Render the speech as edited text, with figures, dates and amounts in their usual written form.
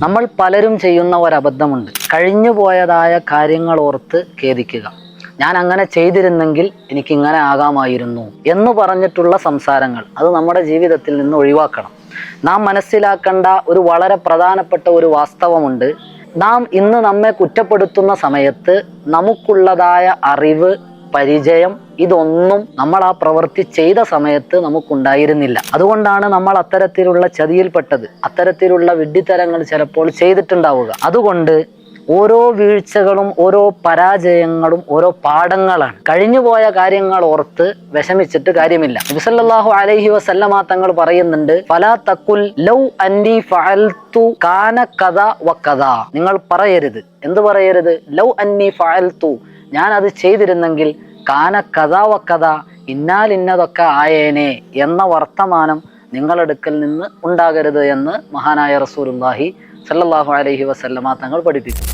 നമ്മൾ പലരും ചെയ്യുന്ന ഒരബദ്ധമുണ്ട്. കഴിഞ്ഞു പോയതായ കാര്യങ്ങൾ ഓർത്ത് ഖേദിക്കുക. ഞാൻ അങ്ങനെ ചെയ്തിരുന്നെങ്കിൽ എനിക്കിങ്ങനെ ആകാമായിരുന്നു എന്ന് പറഞ്ഞിട്ടുള്ള സംസാരങ്ങൾ അത് നമ്മുടെ ജീവിതത്തിൽ നിന്ന് ഒഴിവാക്കണം. നാം മനസ്സിലാക്കേണ്ട ഒരു വളരെ പ്രധാനപ്പെട്ട ഒരു വാസ്തവമുണ്ട്. നാം ഇന്ന് നമ്മെ കുറ്റപ്പെടുത്തുന്ന സമയത്ത് നമുക്കുള്ളതായ അറിവ്, പരിചയം ഇതൊന്നും നമ്മൾ ആ പ്രവൃത്തി ചെയ്ത സമയത്ത് നമുക്കുണ്ടായിരുന്നില്ല. അതുകൊണ്ടാണ് നമ്മൾ അത്തരത്തിലുള്ള ചതിയിൽപ്പെട്ടത്, അത്തരത്തിലുള്ള വിഡ്ഢിത്തരങ്ങൾ ചിലപ്പോൾ ചെയ്തിട്ടുണ്ടാവുക. അതുകൊണ്ട് ഓരോ വീഴ്ചകളും ഓരോ പരാജയങ്ങളും ഓരോ പാഠങ്ങളാണ്. കഴിഞ്ഞുപോയ കാര്യങ്ങൾ ഓർത്ത് വിഷമിച്ചിട്ട് കാര്യമില്ല. നബി സല്ലല്ലാഹു അലൈഹി വസല്ലമ തങ്ങൾ പറയുന്നുണ്ട്, ഫലാ തഖുൽ ലൗ അന്നി ഫഅൽതു കാന കദാ വകദാ. നിങ്ങൾ പറയരുത്. എന്ത് പറയരുത്? ലൗ അന്നി ഫഅൽതു, ഞാൻ അത് ചെയ്തിരുന്നെങ്കിൽ കാന കദാ വകദാ, ഇന്നാൽ ഇന്നതൊക്കെ ആയേനെ എന്ന വർത്തമാനം നിങ്ങളടുക്കൽ നിന്ന് ഉണ്ടാകരുത് എന്ന് മഹാനായ റസൂലുള്ളാഹി സല്ലല്ലാഹു അലൈഹി വസല്ലമ തങ്ങൾ പഠിപ്പിക്കും.